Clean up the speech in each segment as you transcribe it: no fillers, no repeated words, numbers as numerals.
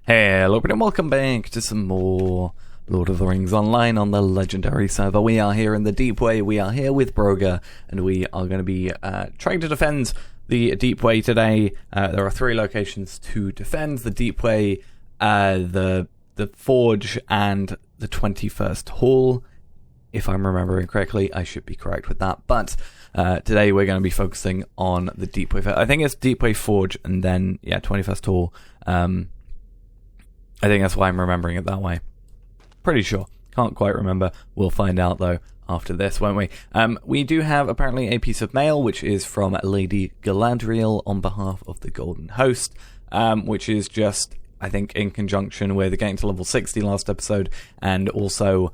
Hello and welcome back to some more Lord of the Rings Online on the legendary server. We are here in the Deep Way, we are here with Brogur, and we are going to be trying to defend the Deep Way today. There are 3 locations to defend: the Deep Way, the Forge, and the 21st Hall. If I'm remembering correctly, I should be correct with that, but today we're going to be focusing on the Deep Way. I think it's Deep Way, Forge, and then, yeah, 21st Hall. I think that's why I'm remembering it that way. Pretty sure. Can't quite remember. We'll find out, though, after this, won't we? We do have, apparently, a piece of mail, which is from Lady Galadriel on behalf of the Golden Host, which is just, I think, in conjunction with getting to level 60 last episode, and also,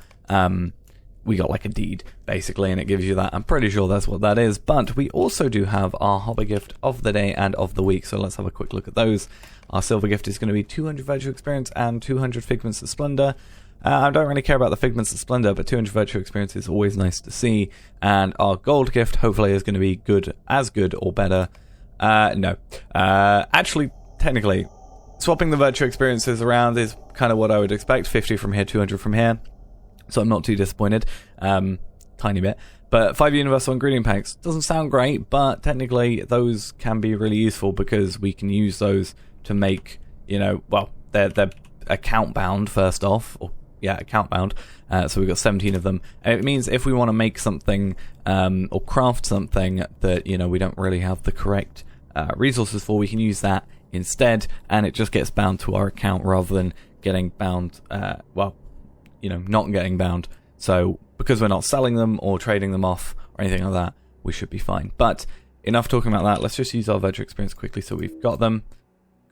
we got like a deed, basically, and it gives you that. I'm pretty sure that's what that is, but we also do have our hobby gift of the day and of the week, so let's have a quick look at those. Our silver gift is going to be 200 virtue experience and 200 figments of splendor. I don't really care about the figments of splendor, but 200 virtue experience is always nice to see. And our gold gift, hopefully, is going to be good or better. No. Actually, technically, swapping the virtue experiences around is kind of what I would expect. 50 from here, 200 from here. So I'm not too disappointed. Tiny bit. But 5 universal ingredient packs doesn't sound great, but technically those can be really useful because we can use those to make, you know, well, they're account bound first off, or yeah, account bound. So we've got 17 of them, and it means if we want to make something or craft something that, you know, we don't really have the correct resources for, we can use that instead, and it just gets bound to our account rather than getting bound. Well, you know, not getting bound. So because we're not selling them or trading them off or anything like that, we should be fine. But enough talking about that. Let's just use our virtue experience quickly. So we've got them.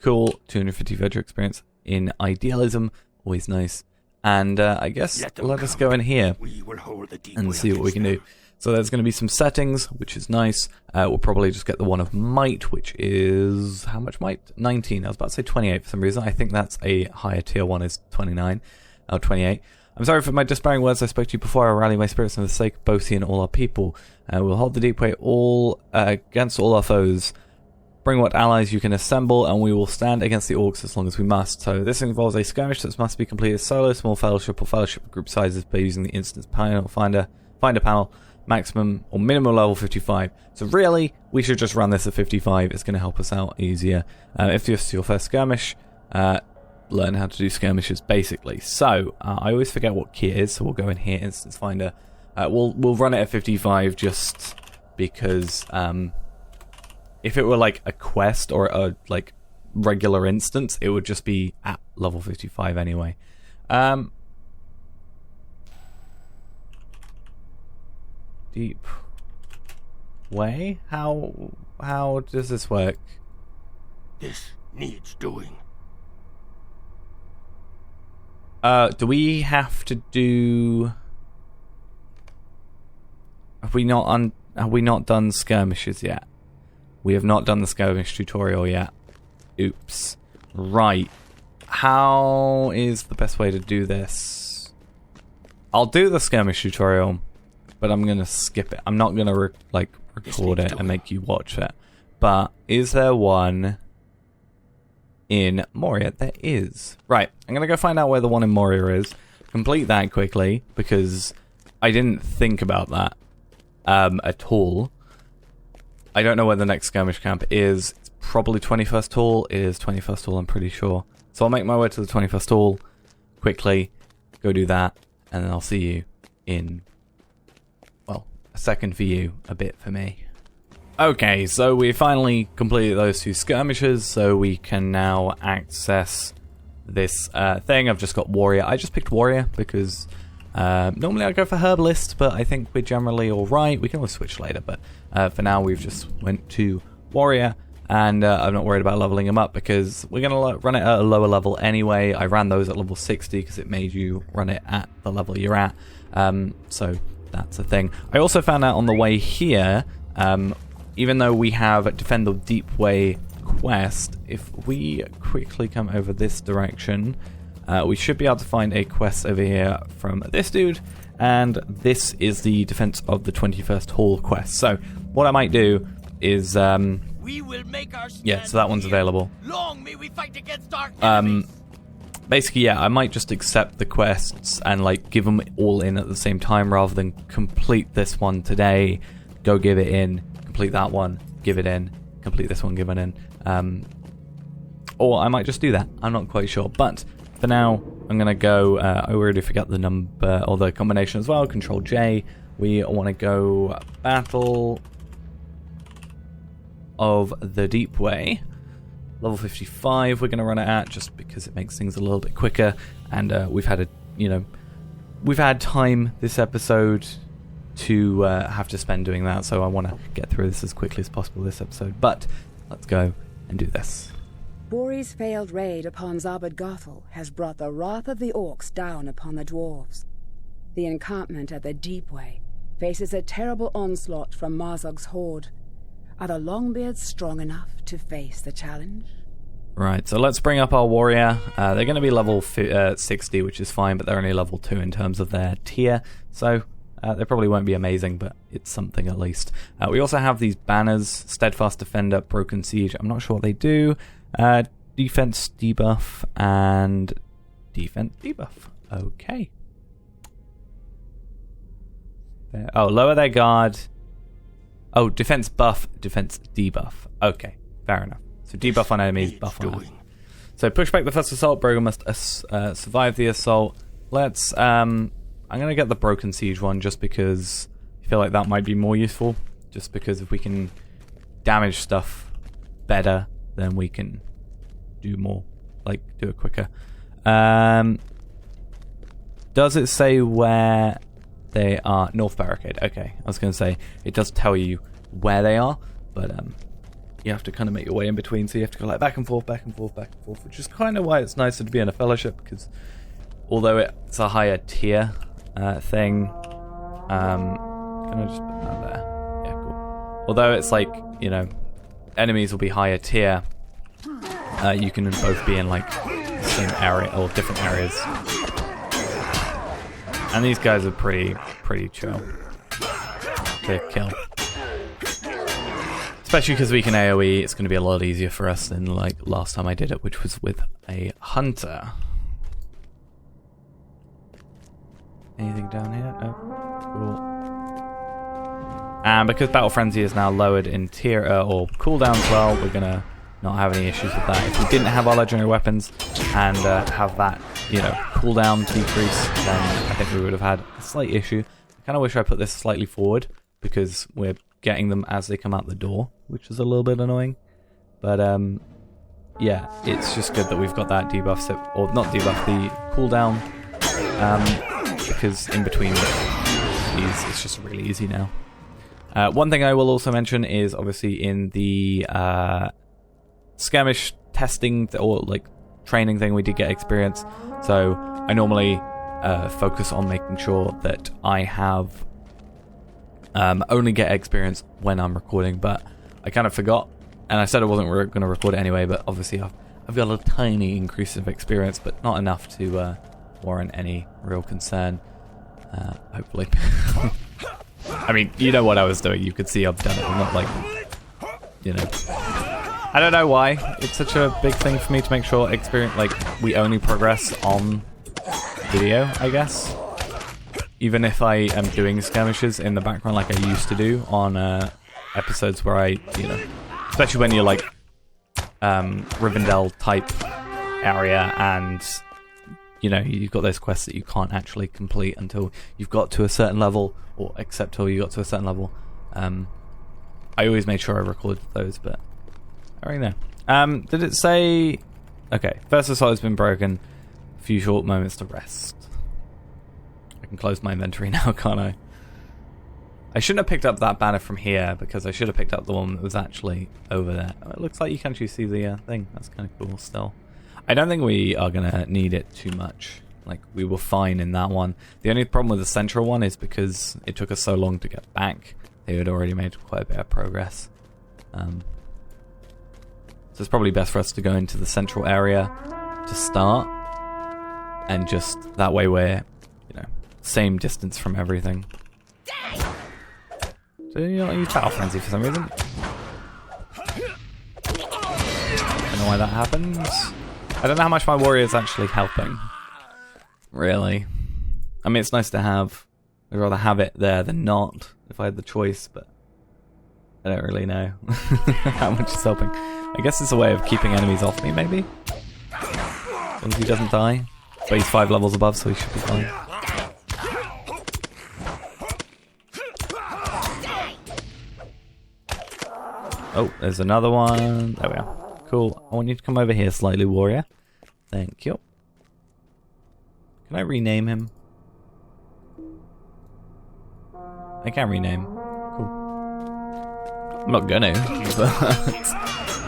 Cool. 250 virtue experience in idealism. Always nice. And I guess let us go in here and see what we can do. So there's going to be some settings, which is nice. We'll probably just get the one of might, which is... how much might? 19. I was about to say 28 for some reason. I think that's a higher tier one is 29. Oh, 28. I'm sorry for my despairing words. I spoke to you before. I rally my spirits for the sake of Bothi and all our people. We'll hold the Deep Way all against all our foes. Bring what allies you can assemble, and we will stand against the Orcs as long as we must. So this involves a skirmish that must be completed solo, small fellowship, or fellowship group sizes by using the instance panel finder panel, maximum or minimum level 55. So really, we should just run this at 55. It's going to help us out easier. If this is your first skirmish, learn how to do skirmishes basically. So I always forget what key it is, so we'll go in here, instance finder. We'll run it at 55 just because if it were like a quest or a like regular instance, it would just be at level 55 anyway. Deep Way? How does this work? This needs doing. Do we have to do... Have we not done skirmishes yet? We have not done the skirmish tutorial yet. Oops. Right. How is the best way to do this? I'll do the skirmish tutorial, but I'm going to skip it. I'm not going to record it and make you watch it. But is there one in Moria? There is. Right, I'm going to go find out where the one in Moria is. Complete that quickly, because I didn't think about that at all. I don't know where the next skirmish camp is. It's probably 21st Hall. It is 21st Hall, I'm pretty sure. So I'll make my way to the 21st Hall quickly, go do that, and then I'll see you in, well, a second for you, a bit for me. Okay, so we finally completed those 2 skirmishes, so we can now access this thing. I've just got Warrior. I just picked Warrior because normally I go for Herbalist, but I think we're generally alright. We can always switch later, but for now we've just went to Warrior, and I'm not worried about leveling him up because we're going to run it at a lower level anyway. I ran those at level 60 because it made you run it at the level you're at, so that's a thing. I also found out on the way here, even though we have Defend the Deep Way quest, if we quickly come over this direction, we should be able to find a quest over here from this dude, and this is the Defense of the 21st Hall quest. So what I might do is We will make our yeah, so that one's available. Long may we fight against our enemies. basically, yeah, I might just accept the quests and like give them all in at the same time rather than complete this one today, go give it in, complete that one, give it in, complete this one, give it in. Or I might just do that. I'm not quite sure. But for now, I'm going to go... I already forgot the number or the combination as well. Control J. We want to go Battle of the Deep Way. Level 55 we're going to run it at just because it makes things a little bit quicker. And we've had we've had time this episode to have to spend doing that. So I want to get through this as quickly as possible this episode. But let's go and do this. Bori's failed raid upon Zabad Gothel has brought the wrath of the Orcs down upon the dwarves. The encampment at the Deep Way faces a terrible onslaught from Marzog's horde. Are the Longbeards strong enough to face the challenge? Right, so let's bring up our warrior. They're going to be level 60, which is fine, but they're only level 2 in terms of their tier. So they probably won't be amazing, but it's something at least. We also have these banners, Steadfast Defender, Broken Siege. I'm not sure what they do. Defense debuff and defense debuff. Okay. Oh, lower their guard. Oh, defense buff, defense debuff. Okay, fair enough. So debuff on enemies, buff on us. So push back the first assault. Brogur must survive the assault. Let's... I'm going to get the Broken Siege one just because I feel like that might be more useful. Just because if we can damage stuff better, then we can do more, like do it quicker. Does it say where they are? North Barricade. Okay, I was going to say it does tell you where they are, but you have to kind of make your way in between, so you have to go like back and forth, back and forth, back and forth, which is kind of why it's nicer to be in a fellowship, because although it's a higher tier thing, can I just put that there? Yeah, cool. Although it's like, you know, enemies will be higher tier, you can both be in like the same area or different areas. And these guys are pretty chill to kill. Especially because we can AoE, it's going to be a lot easier for us than like last time I did it, which was with a hunter. Anything down here? No. Cool. And because Battle Frenzy is now lowered in tier or cooldown as well, we're going to not have any issues with that. If we didn't have our legendary weapons and have that, you know, cooldown decrease, then I think we would have had a slight issue. I kind of wish I put this slightly forward because we're getting them as they come out the door, which is a little bit annoying. But yeah, it's just good that we've got that debuff, or not debuff, the cooldown, because in between these it's just really easy now. One thing I will also mention is obviously in the skirmish testing or like training thing, we did get experience. So I normally focus on making sure that I have only get experience when I'm recording, but I kind of forgot, and I said I wasn't going to record it anyway, but obviously I've got a tiny increase of experience, but not enough to warrant any real concern, hopefully. I mean, you know what I was doing, you could see I've done it. I'm not like, you know, I don't know why it's such a big thing for me to make sure experience, like, we only progress on video, I guess. Even if I am doing skirmishes in the background like I used to do on episodes where I, you know, especially when you're like Rivendell type area and, you know, you've got those quests that you can't actually complete until you've got to a certain level, or except till you got to a certain level. I always made sure I recorded those, but I don't know. Did it say... Okay, first assault has been broken. A few short moments to rest. I can close my inventory now, can't I? I shouldn't have picked up that banner from here, because I should have picked up the one that was actually over there. It looks like you can actually see the thing. That's kind of cool still. I don't think we are going to need it too much. Like, we were fine in that one. The only problem with the central one is because it took us so long to get back. They had already made quite a bit of progress. So it's probably best for us to go into the central area to start. And just, that way we're, you know, same distance from everything. So you don't use Battle Frenzy for some reason. Don't know why that happens. I don't know how much my warrior is actually helping. Really. I mean, it's nice to have. I'd rather have it there than not, if I had the choice, but I don't really know how much it's helping. I guess it's a way of keeping enemies off me, maybe? As long as he doesn't die. But he's 5 levels above, so he should be fine. Oh, there's another one. There we are. Cool. I want you to come over here slightly, warrior. Thank you. Can I rename him? I can rename. Cool. I'm not gonna, but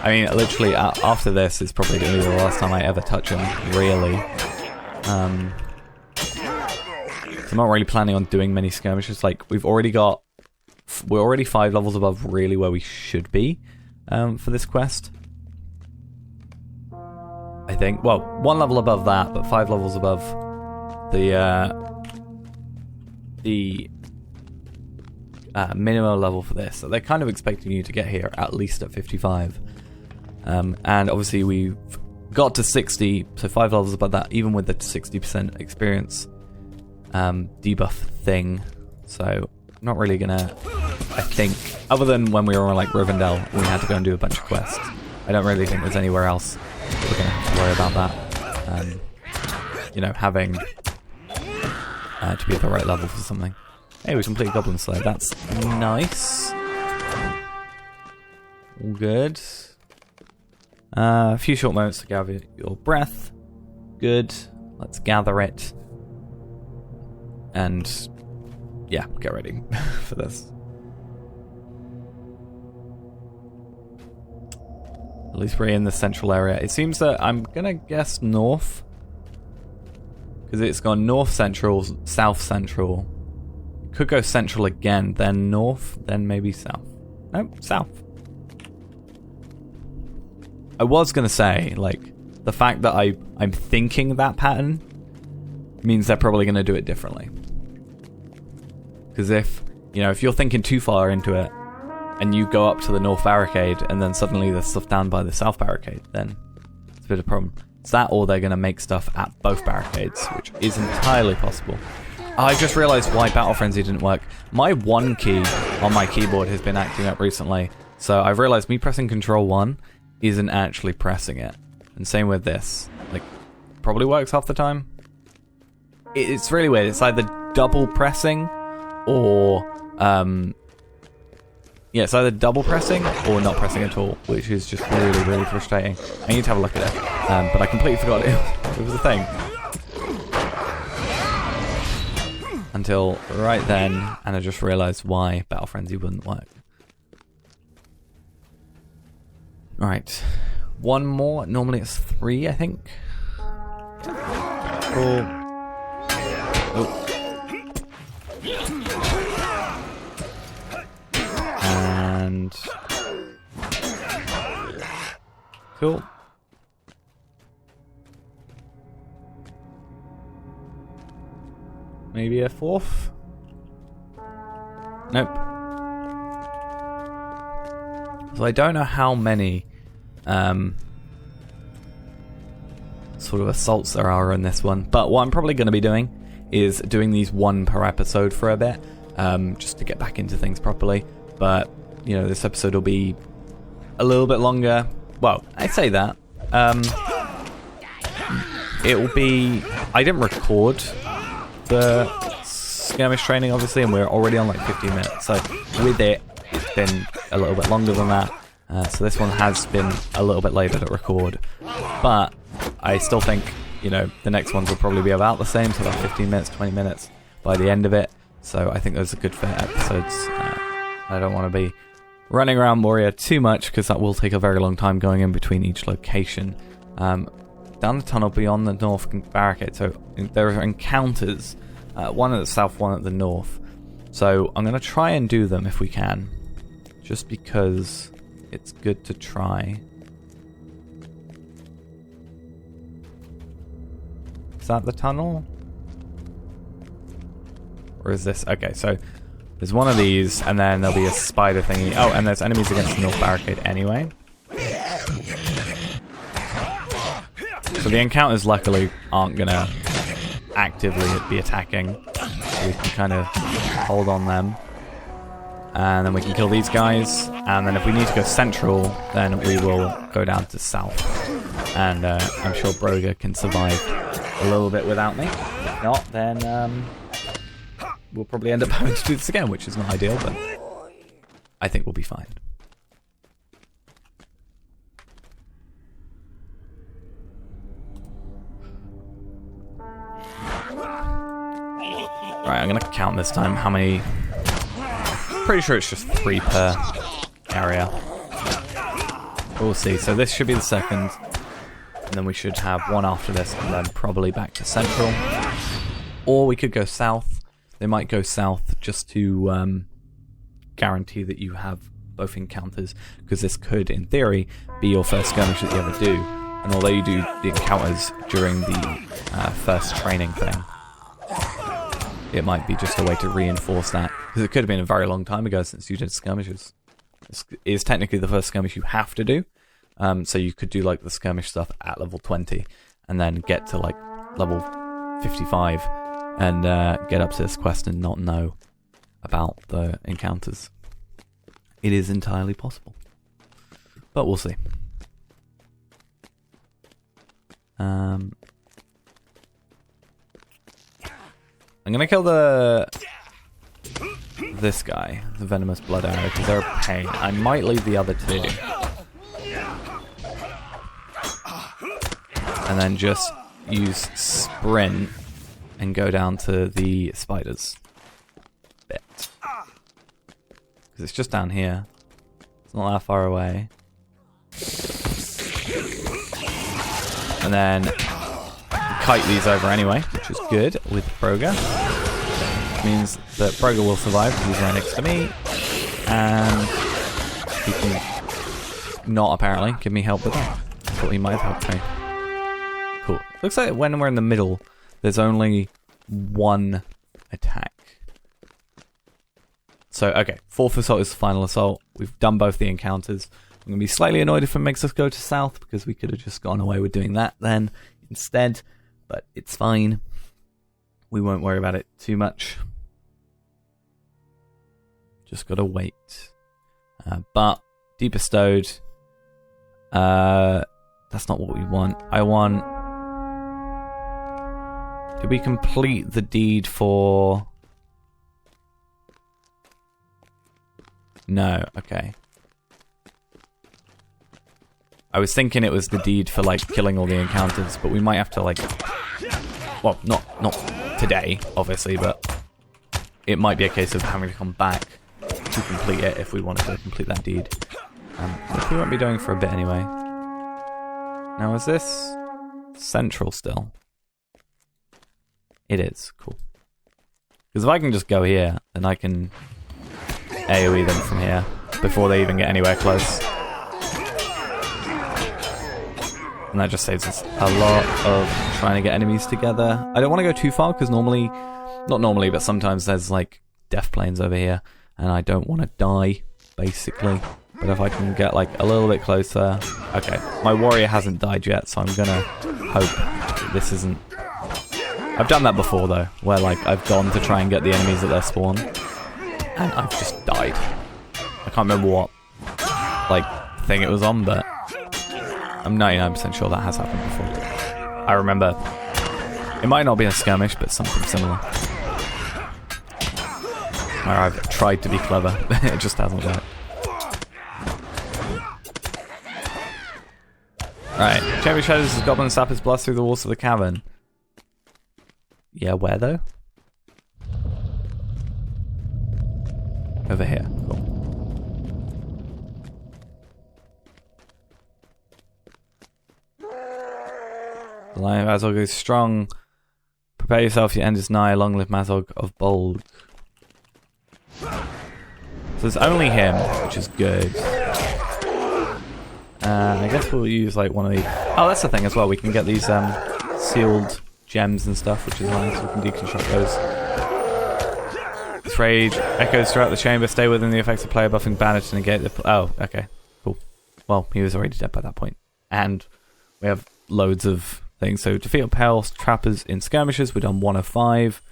I mean, literally, after this, it's probably gonna be the last time I ever touch him, really. So I'm not really planning on doing many skirmishes. Like, we're already 5 levels above really where we should be for this quest. I think. Well, 1 level above that, but 5 levels above the minimum level for this. So they're kind of expecting you to get here at least at 55. And obviously we've got to 60, so 5 levels above that, even with the 60% experience debuff thing. So I'm not really gonna, I think, other than when we were on like Rivendell, we had to go and do a bunch of quests. I don't really think there's anywhere else we're gonna have to worry about that. You know, having to be at the right level for something. Hey, we completed Goblin Slayer. That's nice. All good. A few short moments to gather your breath. Good. Let's gather it. And yeah, get ready for this. At least we're in the central area. It seems that I'm gonna guess north. Because it's gone north central, south central. Could go central again, then north, then maybe south. Nope, south. I was gonna say, like, the fact that I'm thinking that pattern means they're probably gonna do it differently. Because if you're thinking too far into it, and you go up to the north barricade, and then suddenly there's stuff down by the south barricade, then it's a bit of a problem. It's that, or they're gonna make stuff at both barricades, which is entirely possible. I just realised why Battle Frenzy didn't work. My 1 key on my keyboard has been acting up recently, so I've realised me pressing Control 1 isn't actually pressing it. And same with this. Like, probably works half the time. It's really weird. It's either double pressing or... yeah, it's either double pressing or not pressing at all, which is just really, really frustrating. I need to have a look at it. But I completely forgot it was a thing. Until right then, and I just realised why Battle Frenzy wouldn't work. Alright, 1 more. Normally it's 3, I think. Cool. Oh. And... cool. Maybe a 4th? Nope. So I don't know how many sort of assaults there are in this one, but what I'm probably going to be doing is doing these 1 per episode for a bit, just to get back into things properly. But, this episode will be a little bit longer. Well, I say that. It will be... I didn't record the skirmish training, obviously, and we're already on like 15 minutes. So with it, it's been a little bit longer than that. So this one has been a little bit later to record. But I still think, the next ones will probably be about the same, so about 15 minutes, 20 minutes by the end of it. So I think those are good for episodes. I don't want to be running around Moria too much, because that will take a very long time going in between each location. Down the tunnel beyond the north barricade, so there are encounters, one at the south, one at the north. So I'm going to try and do them if we can, just because it's good to try. Is that the tunnel? Or is this? Okay, so there's one of these, and then there'll be a spider thingy. Oh, and there's enemies against the north barricade anyway. So So the encounters luckily aren't gonna actively be attacking. So we can kind of hold on them. And then we can kill these guys. And then if we need to go central, then we will go down to south. And I'm sure Brogur can survive a little bit without me. If not, then we'll probably end up having to do this again, which is not ideal, but I think we'll be fine. Right, I'm going to count this time how many... Pretty sure it's just 3 per area. We'll see. So this should be the second. And then we should have one after this, and then probably back to central. Or we could go south. They might go south just to guarantee that you have both encounters, because this could, in theory, be your first skirmish that you ever do. And although you do the encounters during the first training thing, it might be just a way to reinforce that. Because it could have been a very long time ago since you did skirmishes. This is technically the first skirmish you have to do. So you could do like the skirmish stuff at level 20 and then get to like level 55 and get up to this quest and not know about the encounters. It is entirely possible. But we'll see. I'm gonna kill this guy, the venomous blood arrow, because they're a pain. I might leave the other two. And then just use sprint and go down to the spiders bit. Because it's just down here. It's not that far away. And then kite these over anyway, which is good with Brogur. Which means that Brogur will survive because he's right next to me. And he can not apparently give me help with that. I thought he might have helped me. Cool. Looks like when we're in the middle, there's only one attack. So, okay, 4th assault is the final assault. We've done both the encounters. I'm going to be slightly annoyed if it makes us go to south, because we could have just gone away with doing that then instead. But it's fine. We won't worry about it too much. Just got to wait. But, deep bestowed. That's not what we want. I want... Did we complete the deed for... No, okay. I was thinking it was the deed for, like, killing all the encounters, but we might have to, like... Well, not today, obviously, but it might be a case of having to come back to complete it if we wanted to complete that deed. Which we won't be doing for a bit anyway. Now, is this central still? It is. Cool. Because if I can just go here, then I can AoE them from here before they even get anywhere close. And that just saves us a lot of trying to get enemies together. I don't want to go too far because normally, not normally, but sometimes there's like death planes over here and I don't want to die, basically. But if I can get like a little bit closer... Okay, my warrior hasn't died yet, so I'm gonna hope that this isn't... I've done that before though, where like I've gone to try and get the enemies at their spawn and I've just died. I can't remember what like thing it was on, but I'm 99% sure that has happened before. I remember it might not be a skirmish, but something similar. Where I've tried to be clever, it just hasn't worked. Right, Champion shadows his goblin sap his blast through the walls of the cavern. Yeah, where though? Over here. Cool. The Lion of Mazog is strong. Prepare yourself, your end is nigh. Long live Mazog of Bold. So there's only him, which is good. I guess we'll use like one of these. Oh, that's the thing as well. We can get these sealed gems and stuff, which is nice. We can deconstruct those. This rage echoes throughout the chamber. Stay within the effects of player buffing banner to negate the... Oh, okay. Cool. Well, he was already dead by that point. And we have loads of things. So defeat pale trappers in skirmishes, we've done 1 of 5.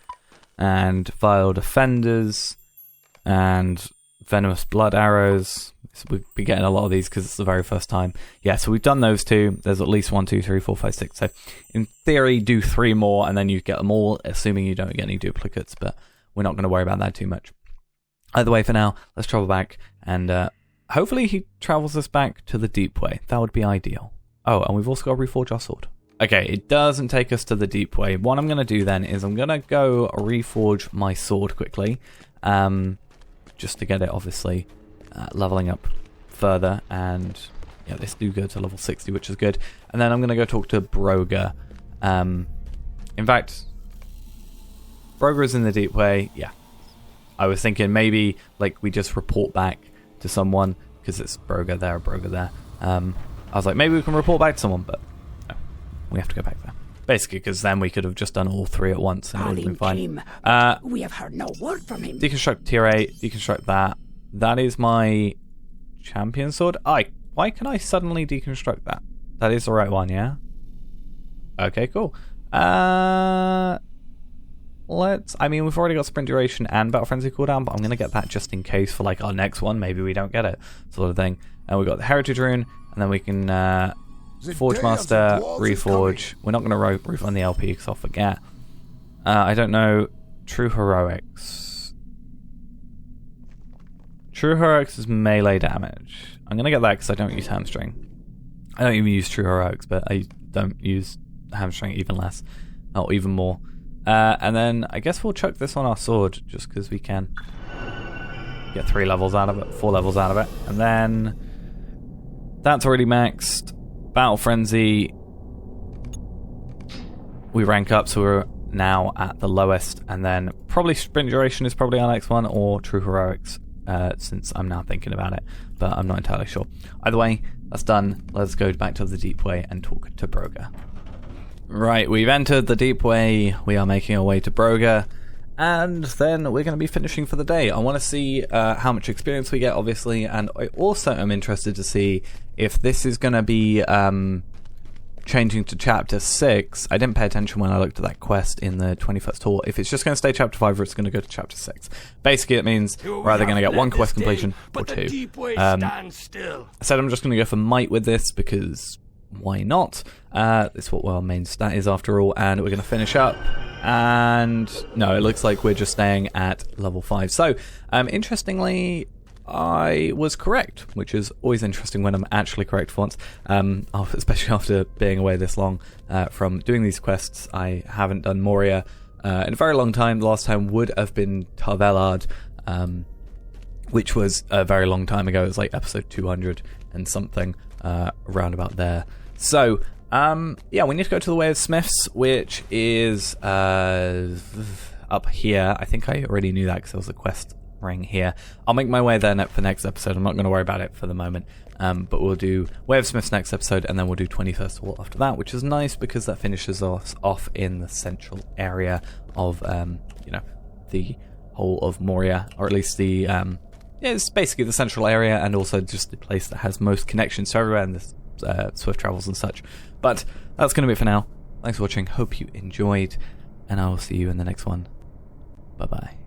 And vile defenders. And venomous blood arrows. So we'll be getting a lot of these because it's the very first time. Yeah, so we've done those 2. There's at least 1, 2, 3, 4, 5, 6. So in theory, do 3 more and then you get them all, assuming you don't get any duplicates. But we're not going to worry about that too much. Either way, for now, let's travel back. And hopefully he travels us back to the Deep Way. That would be ideal. Oh, and we've also got to reforge our sword. Okay, it doesn't take us to the Deep Way. What I'm going to do then is I'm going to go reforge my sword quickly. Just to get it, obviously, leveling up further. And yeah, this do go to level 60, which is good. And then I'm going to go talk to Brogur. In fact, Brogur is in the Deep Way. Yeah. I was thinking maybe like we just report back to someone because it's Brogur there, Brogur there. I was like, maybe we can report back to someone, but no, we have to go back there. Basically, because then we could have just done all 3 at once and it would have been fine. We have heard no word from him. Deconstruct tier 8, deconstruct that. That is my champion sword. Why can I suddenly deconstruct that? That is the right one, yeah? Okay, cool. I mean, we've already got sprint duration and battle frenzy cooldown, but I'm going to get that just in case for like our next one. Maybe we don't get it, sort of thing. And we've got the heritage rune, and then we can Forge Master, Reforge. We're not going to refund the LP because I'll forget. I don't know. True Heroics. True Heroics is melee damage. I'm going to get that because I don't use Hamstring. I don't even use True Heroics, but I don't use Hamstring even less. Or even more. And then I guess we'll chuck this on our sword just because we can. Get 3 levels out of it, 4 levels out of it. And then that's already maxed. Battle Frenzy. We rank up, so we're now at the lowest. And then probably Sprint Duration is probably our next one, or True Heroics, since I'm now thinking about it. But I'm not entirely sure. Either way, that's done. Let's go back to the Deep Way and talk to Brogur. Right, we've entered the Deep Way. We are making our way to Brogur. And then we're going to be finishing for the day. I want to see how much experience we get, obviously. And I also am interested to see if this is going to be changing to Chapter 6. I didn't pay attention when I looked at that quest in the 21st tour. If it's just going to stay Chapter 5 or it's going to go to Chapter 6. Basically, it means we're either going to get 1 quest completion or 2. I said I'm just going to go for might with this because why not? It's what our main stat is after all, and we're going to finish up. And no, it looks like we're just staying at level 5. So, interestingly, I was correct, which is always interesting when I'm actually correct for once, especially after being away this long from doing these quests. I haven't done Moria in a very long time. The last time would have been Tarvelard, which was a very long time ago. It was like episode 200 and something, around about there. So, yeah, we need to go to the Way of Smiths, which is up here. I think I already knew that because there was a quest ring here. I'll make my way there for next episode. I'm not going to worry about it for the moment. But we'll do Way of Smiths next episode, and then we'll do 21st Wall after that, which is nice because that finishes us off in the central area of, the whole of Moria, or at least the, yeah, it's basically the central area, and also just the place that has most connections to everywhere, and the swift travels and such. But that's going to be it for now. Thanks for watching. Hope you enjoyed, and I will see you in the next one. Bye-bye.